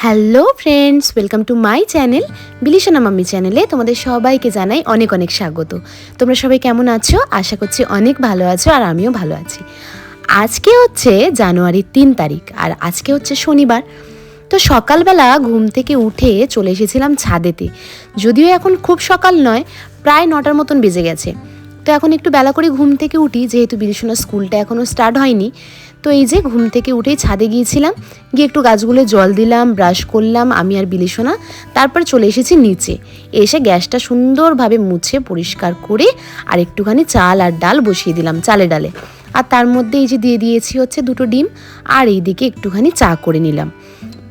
Hello friends, welcome to my channel বিলিশনা mummy চ্যানেলে তোমাদের সবাইকে জানাই অনেক অনেক স্বাগত। তোমরা সবাই কেমন আছো? আশা করছি অনেক ভালো আছো, আর আমিও ভালো আছি। আজকে হচ্ছে জানুয়ারির 3 তারিখ, আর আজকে হচ্ছে শনিবার। তো সকালবেলা ঘুম থেকে উঠে চলে এসেছিলাম ছাদেতে। যদিও এখন খুব সকাল নয়, প্রায় 9টার মতন বেজে গেছে। তো এখন একটু বেলা করে ঘুম থেকে উঠি, যেহেতু বিলিশনার স্কুলটা এখনও স্টার্ট হয়নি। তো এই যে ঘুম থেকে উঠেই ছাদে গিয়েছিলাম, গিয়ে একটু গাছগুলো জল দিলাম, ব্রাশ করলাম আমি আর বিলিশনা। তারপর চলে এসেছি নিচে, এসে গ্যাসটা সুন্দরভাবে মুছে পরিষ্কার করে আর একটুখানি চাল আর ডাল বসিয়ে দিলাম চালে ডালে। আর তার মধ্যে এই যে দিয়ে দিয়েছি হচ্ছে 2টো ডিম, আর এইদিকে একটুখানি চা করে নিলাম।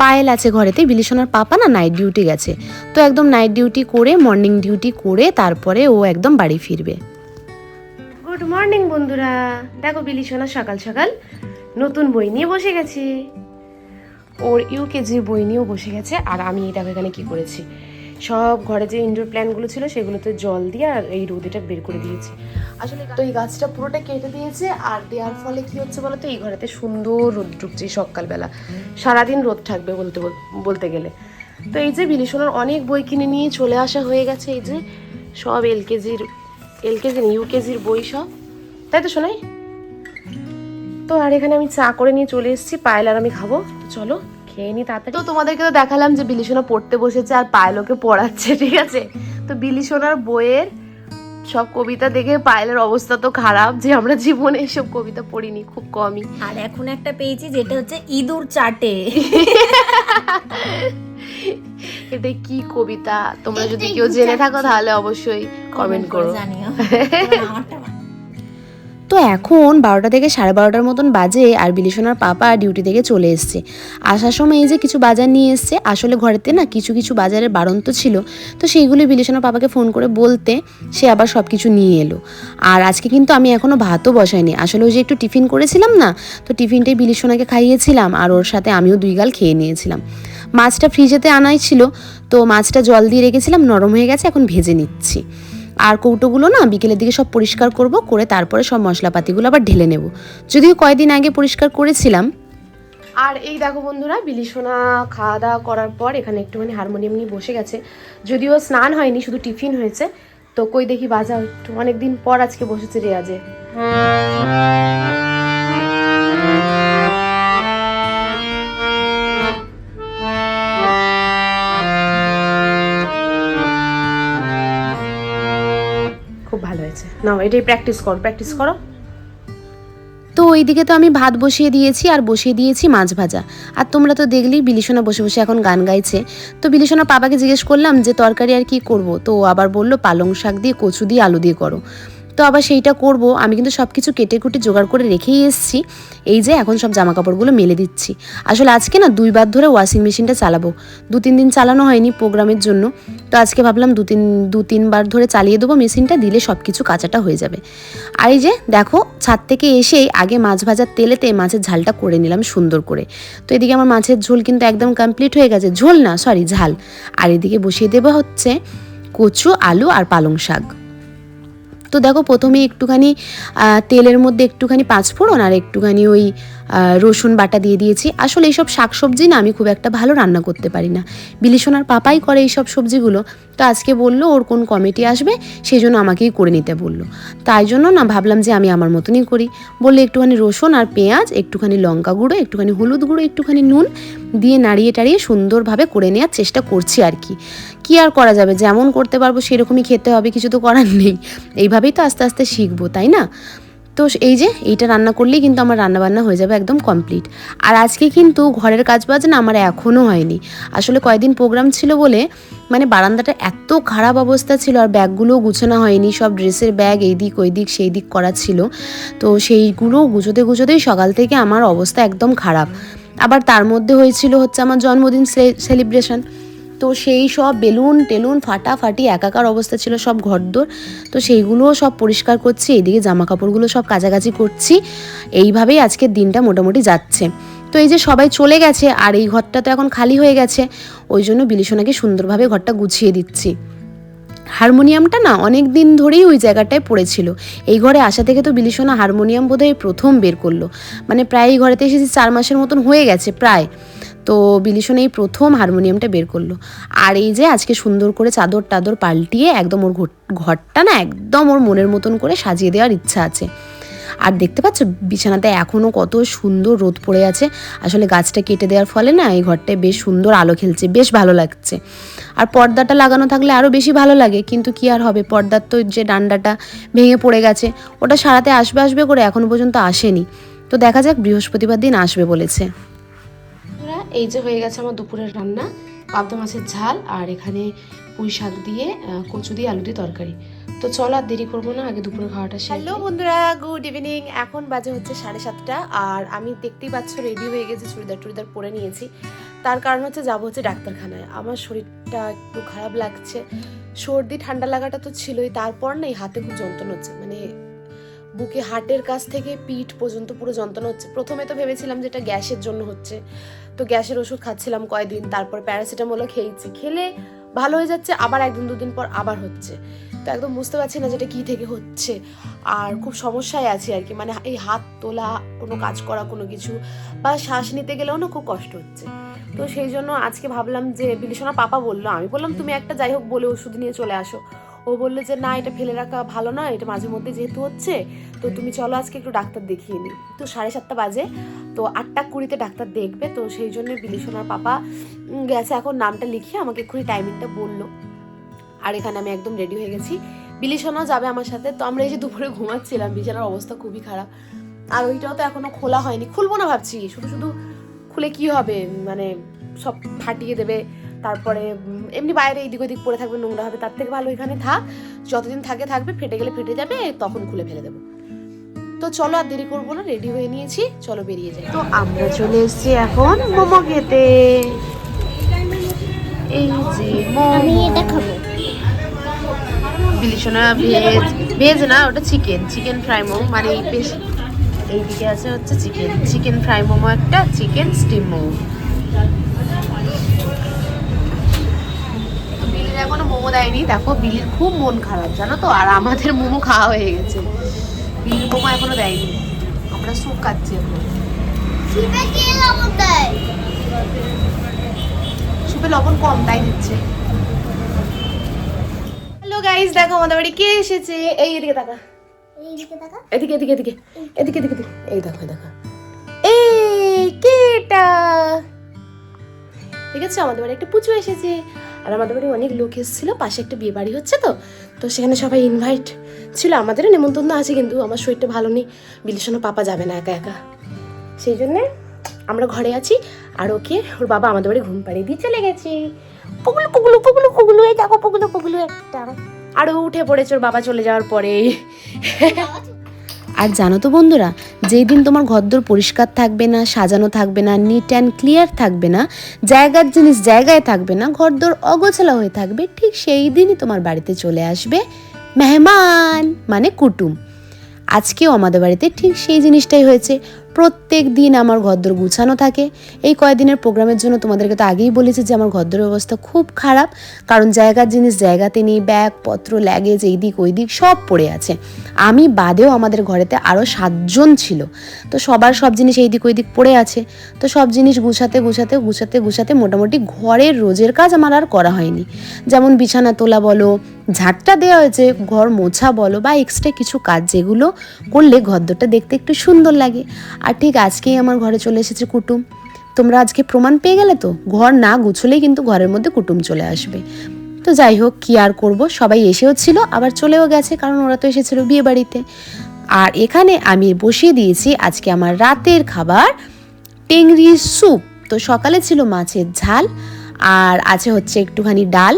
পায়েল আছে ঘরেতে, বিলিশনার পাপা না নাইট ডিউটি গেছে, তো একদম নাইট ডিউটি করে মর্নিং ডিউটি করে তারপরে ও একদম বাড়ি ফিরবে। গুড মর্নিং বন্ধুরা, দেখো বিলিশনা সকাল সকাল নতুন বই নিয়ে বসে গেছে, ওর ইউকেজির বই নিয়েও বসে গেছে। আর আমি এই দেখো এখানে কি করেছি, সব ঘরে যে ইনডোর প্ল্যান্টগুলো ছিল সেগুলোতে জল দিয়ে আর এই রোদেটা বের করে দিয়েছি। আসলে তো এই গাছটা পুরোটা কেটে দিয়েছে, আর দেওয়ার ফলে কি হচ্ছে বলো তো, এই ঘরেতে সুন্দর রোদ ঢুকছে সকালবেলা, সারাদিন রোদ থাকবে বলতে গেলে। তো এই যে বিলিশনার অনেক বই কিনে নিয়ে চলে আসা হয়ে গেছে, এই যে সব ইউকেজির বই সব, তাই তো শোনাই। তো আর এখানে আমি চা করে নিয়ে চলে এসেছি, পায়েল আর আমি খাবো, তো চলো খেয়ে নি তাড়াতাড়ি। তো তোমাদেরকে তো দেখালাম যে বিলিশনা পড়তে বসেছে আর পায়েল ওকে পড়াচ্ছে, ঠিক আছে। তো বিলিশনার বইয়ের সব কবিতা দেখে পায়েলের অবস্থা তো খারাপ, যে আমরা জীবনে এইসব কবিতা পড়িনি, খুব কমই। আর এখন একটা পেয়েছি যেটা হচ্ছে ইঁদুর চাটে। এটা কি কবিতা, তোমরা যদি কেউ জেনে থাকো তাহলে অবশ্যই কমেন্ট করো, জানিও। তো এখন 12টা থেকে 12:30 মতন বাজে, আর বিলিশনার পাপা ডিউটি থেকে চলে এসছে। আসার সময় এই যে কিছু বাজার নিয়ে এসছে, আসলে ঘরেতে না কিছু কিছু বাজারের বাড়ন্ত ছিল, তো সেইগুলি বিলিশনার পাপাকে ফোন করে বলতে সে আবার সব কিছু নিয়ে এলো। আর আজকে কিন্তু আমি এখনও ভাতও বসাইনি, আসলে ওই যে একটু টিফিন করেছিলাম না, তো টিফিনটাই বিলিশনাকে খাইয়েছিলাম, আর ওর সাথে আমিও 2 গাল খেয়ে নিয়েছিলাম। মাছটা ফ্রিজেতে আনাই ছিল, তো মাছটা জল দিয়ে রেখেছিলাম, নরম হয়ে গেছে, এখন ভেজে নিচ্ছি। আর কৌটোগুলো না বিকেলের দিকে সব পরিষ্কার করব, করে তারপরে সব মশলাপাতিগুলো আবার ঢেলে নেব, যদিও কয়েকদিন আগে পরিষ্কার করেছিলাম। আর এই দেখো বন্ধুরা, বিলিশনা খাওয়া দাওয়া করার পর এখানে একটুখানি হারমোনিয়াম নিয়ে বসে গেছে, যদিও স্নান হয়নি, শুধু টিফিন হয়েছে। তো কই দেখি বাজাও একটু, অনেকদিন পর আজকে বসেছে রেয়াজে। খুব ভালো হয়েছে, নাও এটাই প্র্যাকটিস করো। তো ওইদিকে তো আমি ভাত বসিয়ে দিয়েছি, আর বসিয়ে দিয়েছি মাছ ভাজা। আর তোমরা তো দেখলেই বিলিশনা বসে বসে এখন গান গাইছে। তো বিলিশনা পাপাকে জিজ্ঞেস করলাম যে তরকারি আর কি করব, তো ও আবার বললো পালং শাক দিয়ে কচু দিয়ে আলু দিয়ে করো। তো আবার সেইটা করব, আমি কিন্তু সব কিছু কেটে কুটে জোগাড় করে রেখেই এসেছি। এই যে এখন সব জামা কাপড়গুলো মেলে দিচ্ছি। আসলে আজকে না 2 বার ধরে ওয়াশিং মেশিনটা চালাবো, 2-3 দিন চালানো হয়নি প্রোগ্রামের জন্য, তো আজকে ভাবলাম 2-3 বার ধরে চালিয়ে দেবো মেশিনটা, দিলে সব কিছু কাচাটা হয়ে যাবে। আর এই যে দেখো ছাদ থেকে এসেই আগে মাছ ভাজার তেলেতে মাছের ঝালটা করে নিলাম সুন্দর করে। তো এদিকে আমার মাছের ঝোল কিন্তু একদম কমপ্লিট হয়ে গেছে, ঝোল না সরি ঝাল। আর এদিকে বসিয়ে দেবো হচ্ছে কচু, আলু আর পালং শাক। তো দেখো প্রথমে একটুখানি তেলের মধ্যে একটুখানি 5 ফোড়ন আর একটুখানি ওই রসুন বাটা দিয়ে দিয়েছি। আসলে এইসব শাকসবজি না আমি খুব একটা ভালো রান্না করতে পারি না, বিলিশনার পাপাই করে এইসব সবজিগুলো। তো আজকে বললো ওর কোন কমিটি আসবে, সেই জন্য আমাকেই করে নিতে বললো। তাই জন্য না ভাবলাম যে আমি আমার মতনই করি। বললে একটুখানি রসুন আর পেঁয়াজ, একটুখানি লঙ্কা গুঁড়ো, একটুখানি হলুদ গুঁড়ো, একটুখানি নুন দিয়ে নাড়িয়ে টাড়িয়ে সুন্দরভাবে করে নেওয়ার চেষ্টা করছি আর কি। কি আর করা যাবে, যেমন করতে পারবো সেরকমই খেতে হবে, কিছু তো করার নেই। এইভাবেই তো আস্তে আস্তে শিখবো, তাই না? তো এই যে এইটা রান্না করলেই কিন্তু আমার রান্নাবান্না হয়ে যাবে একদম কমপ্লিট। আর আজকে কিন্তু ঘরের কাজ বাজ না আমার এখনও হয়নি, আসলে কয়েকদিন প্রোগ্রাম ছিল বলে মানে বারান্দাটা এত খারাপ অবস্থা ছিল, আর ব্যাগগুলোও গুছানো হয়নি, সব ড্রেসের ব্যাগ এই দিক ওই দিক সেই দিক করা ছিল। তো সেইগুলো গুছোতেই সকাল থেকে আমার অবস্থা একদম খারাপ। আবার তার মধ্যে হয়েছিল হচ্ছে আমার জন্মদিন সেলিব্রেশন, তো সেই সব বেলুন টেলুন ফাটাফাটি একাকার অবস্থা ছিল সব ঘরদোর। তো সেইগুলোও সব পরিষ্কার করছি, এইদিকে জামা কাপড়গুলো সব কাচাকাচি করছি। এইভাবেই আজকের দিনটা মোটামুটি যাচ্ছে। তো এই যে সবাই চলে গেছে, আর এই ঘরটা তো এখন খালি হয়ে গেছে, ওই জন্য বিলিশনাকে সুন্দরভাবে ঘরটা গুছিয়ে দিচ্ছি। হারমোনিয়ামটা না অনেক দিন ধরেই ওই জায়গাটায় পড়েছিল, এই ঘরে আসা থেকে তো বিলিশনা হারমোনিয়াম বোধহয় প্রথম বের করলো, মানে প্রায় এই ঘরেতে এসেছি 4 মাসের মতন হয়ে গেছে প্রায়। তো বিলিশন এই প্রথম হারমোনিয়ামটা বের করলো। আর এই যে আজকে সুন্দর করে চাদর টাদর পাল্টিয়ে একদম ওর ঘরটা না একদম ওর মনের মতন করে সাজিয়ে দেওয়ার ইচ্ছা আছে। আর দেখতে পাচ্ছ বিছানাতে এখনও কত সুন্দর রোদ পড়ে আছে। আসলে গাছটা কেটে দেওয়ার ফলে না এই ঘরটায় বেশ সুন্দর আলো খেলছে, বেশ ভালো লাগছে। আর পর্দাটা লাগানো থাকলে আরও বেশি ভালো লাগে, কিন্তু কি আর হবে, পর্দার তো যে ডান্ডাটা ভেঙে পড়ে গেছে, ওটা সারাতে আসবে করে এখনও পর্যন্ত আসেনি। তো দেখা যাক, বৃহস্পতিবার দিন আসবে বলেছে। এই যে হয়ে গেছে আমার দুপুরের রান্না, পাবদা মাছের ঝাল, আর এখানে পুঁই শাক দিয়ে কচু দিয়ে আলু দিয়ে তরকারি। তো চলো আর দেরি করবো না, আগে দুপুরে খাওয়াটা শেষ। হ্যালো বন্ধুরা, গুড ইভিনিং। এখন বাজে হচ্ছে 7:30, আর আমি দেখতেই পাচ্ছ রেডি হয়ে গেছি, চুড়িদার পরে নিয়েছি। তার কারণ হচ্ছে যাবো হচ্ছে ডাক্তারখানায়। আমার শরীরটা একটু খারাপ লাগছে, সর্দি ঠান্ডা লাগাটা তো ছিলই, তারপর না এই হাতে খুব যন্ত্রণা হচ্ছে, মানে বুকে হার্টের কাছ থেকে পিঠ পর্যন্ত পুরো যন্ত্রণা হচ্ছে। প্রথমে তো ভেবেছিলাম যে এটা গ্যাসের জন্য হচ্ছে, তো গ্যাসের ওষুধ খাচ্ছিলাম কয়েকদিন, তারপর প্যারাসিটামলও খেয়েছি, খেলে ভালো হয়ে যাচ্ছে, আবার 1-2 দিন পর আবার হচ্ছে। তো একদম বুঝতে পারছি না যেটা কী থেকে হচ্ছে, আর খুব সমস্যায় আছি আর কি। মানে এই হাত তোলা, কোনো কাজ করা, কোনো কিছু বা শ্বাস নিতে গেলেও না খুব কষ্ট হচ্ছে। তো সেই জন্য আজকে ভাবলাম যে বিলিশনা পাপা বললো, আমি বললাম তুমি একটা যাই হোক বলে ওষুধ নিয়ে চলে আসো। ও বললো যে না, এটা ফেলে রাখা ভালো না, এটা মাঝে মধ্যে যেহেতু হচ্ছে, তো তুমি চলো আজকে একটু ডাক্তার দেখিয়ে নিই। তো 7:30 বাজে, তো 8:20 ডাক্তার দেখবে, তো সেই জন্য বিলিশনার পাপা গেছে, এখন নামটা লিখিয়ে আমাকে এক্ষুনি টাইমিংটা বললো। আর এখানে আমি একদম রেডি হয়ে গেছি, বিলিশনাও যাবে আমার সাথে। তো আমরা এই যে দুপুরে ঘুমাচ্ছিলাম, বিছানার অবস্থা খুবই খারাপ, আর ওইটাও তো এখনো খোলা হয়নি, খুলবো না ভাবছি, শুধু খুলে কি হবে, মানে সব ফাটিয়ে দেবে, তারপরে এমনি বাইরে এদিক ওদিক পড়ে থাকবে, নোংরা হবে, তার থেকে ভালো এখানে থাক, যতদিন থাকবে, ফেটে গেলে ফেটে যাবে, তখন খুলে ফেলে দেবো। তো চলো আর দেরি করবো না, রেডি হয়ে নিয়েছি, চলো বেরিয়ে যাই। তো আমরা চলে এসেছি এখন মোমো খেতে। এই যে আমি এটা খাবো। বিলিশনা ভেজ না, ওটা চিকেন ফ্রাই মোমো, মানে বেশ এইদিকে আছে হচ্ছে চিকেন ফ্রাই মোমো একটা, চিকেন স্টিম মোমো। বিলির এখনো মোমো দেয়নি, দেখো বিলির খুব মন খারাপ জানো তো, আর আমাদের মোমো খাওয়া হয়ে গেছে, বিলির মোমো এখনো দেয়নি, আমরা স্যুপ খাচ্ছি এখন। সুপে লবণ কম তাই দিচ্ছে। হ্যালো গাইস, দেখো আমাদের বাড়ি কে এসেছে, এই এদিকে তাকা, এদিকে এই দেখো এই কেটা, ঠিক আছে, আমাদের বাড়ি একটা পুচু এসেছে। আর আমাদের বাড়ি অনেক লোক এসেছিল, পাশে একটা বিয়ে বাড়ি হচ্ছে, তো সেখানে সবাই ইনভাইট ছিল, আমাদেরও নেমন্তন্ন আছে, কিন্তু আমার শরীরটা ভালো নেই, বিলিশনা পাপা যাবে না একা, সেই জন্যে আমরা ঘরে আছি। আর ওর বাবা আমাদের বাড়ি ঘুম পাড়িয়ে দিয়ে চলে গেছে। পুগুলু এই দেখো পুগুলু একটা, আর ও উঠে পড়েছে ওর বাবা চলে যাওয়ার পরে। আর জানো তো বন্ধুরা, যেই দিন তোমার ঘরদোর পরিষ্কার থাকবে না, সাজানো থাকবে না, নিট অ্যান্ড ক্লিয়ার থাকবে না, জায়গার জিনিস জায়গায় থাকবে না, ঘরদোর অগোছালো হয়ে থাকবে, ঠিক সেই দিনই তোমার বাড়িতে চলে আসবে মেহমান, মানে কুটুম। আজকেও আমাদের বাড়িতে ঠিক সেই জিনিসটাই হয়েছে। প্রত্যেক দিন আমার ঘরদোর গুছানো থাকে। এই কয়েকদিনের প্রোগ্রামের জন্য তোমাদেরকে তো আগেই বলেছি যে আমার ঘরদোরের অবস্থা খুব খারাপ, কারণ জায়গার জিনিস জায়গাতে নেই, ব্যাগপত্র লাগেজ এইদিক ওইদিক সব পড়ে আছে। আমি বাদেও আমাদের ঘরেতে আরও 7 জন ছিল, তো সবার সব জিনিস এইদিক ওইদিক পড়ে আছে। তো সব জিনিস গুছাতে মোটামুটি ঘরের রোজের কাজ আমার আর করা হয়নি, যেমন বিছানা তোলা বলো, ঝাড়টা দেওয়া হয়েছে, ঘর মোছা বলো, বা এক্সট্রা কিছু কাজ যেগুলো করলে ঘরদোরটা দেখতে একটু সুন্দর লাগে। আর ঠিক আজকেই আমার ঘরে চলে এসেছে কুটুম। তোমরা আজকে প্রমাণ পেয়ে গেলে তো, ঘর না গুছলেই কিন্তু ঘরের মধ্যে কুটুম চলে আসবে। তো যাই হোক, কি আর করব, সবাই এসেও ছিল আবার চলেও গেছে, কারণ ওরা তো এসেছিল বিয়ে বাড়িতে। আর এখানে আমি বসিয়ে দিয়েছি আজকে আমার রাতের খাবার, টেংরির স্যুপ। তো সকালে ছিল মাছের ঝাল, আর আছে হচ্ছে একটুখানি ডাল,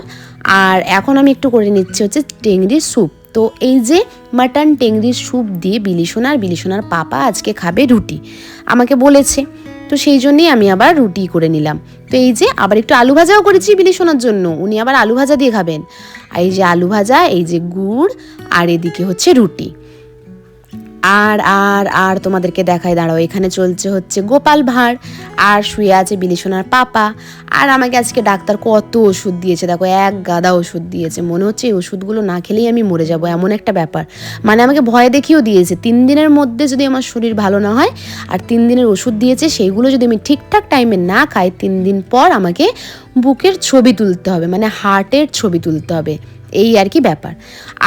আর এখন আমি একটু করে নিচ্ছি হচ্ছে টেংরির স্যুপ। তো এই যে মাটন টেংরির স্যুপ দিয়ে বিলিশনার পাপা আজকে খাবে রুটি, আমাকে বলেছে, তো সেই জন্যই আমি আবার রুটি করে নিলাম। তো এই যে আবার একটু আলু ভাজাও করেছি বিলিশনার জন্য, উনি আবার আলু ভাজা দিয়ে খাবেন। আর এই যে আলু ভাজা, এই যে গুড়, আর এদিকে হচ্ছে রুটি। আর আর আর তোমাদেরকে দেখায়, দাঁড়াও, এখানে চলছে হচ্ছে গোপাল ভাঁড়, আর শুয়ে আছে বিলিশোনার পাপা। আর আমাকে আজকে ডাক্তার কত ওষুধ দিয়েছে, দেখো এক গাদা ওষুধ দিয়েছে, মনে হচ্ছে এই ওষুধগুলো না খেলেই আমি মরে যাব, এমন একটা ব্যাপার। মানে আমাকে ভয় দেখিয়েও দিয়েছে 3 দিনের মধ্যে যদি আমার শরীর ভালো না হয়, আর 3 দিনের ওষুধ দিয়েছে সেইগুলো যদি আমি ঠিকঠাক টাইমে না খাই, 3 দিন পর আমাকে বুকের ছবি তুলতে হবে, মানে হার্টের ছবি তুলতে হবে, এই আর কি ব্যাপার।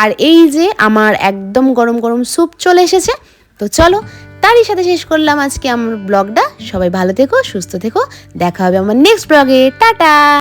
আর এই যে আমার একদম গরম গরম স্যুপ চলে এসেছে। তো চলো, তারই সাথে শেষ করলাম আজকে আমার ব্লগটা। সবাই ভালো থেকো, সুস্থ থেকো, দেখা হবে আমার নেক্সট ব্লগে। টাটা।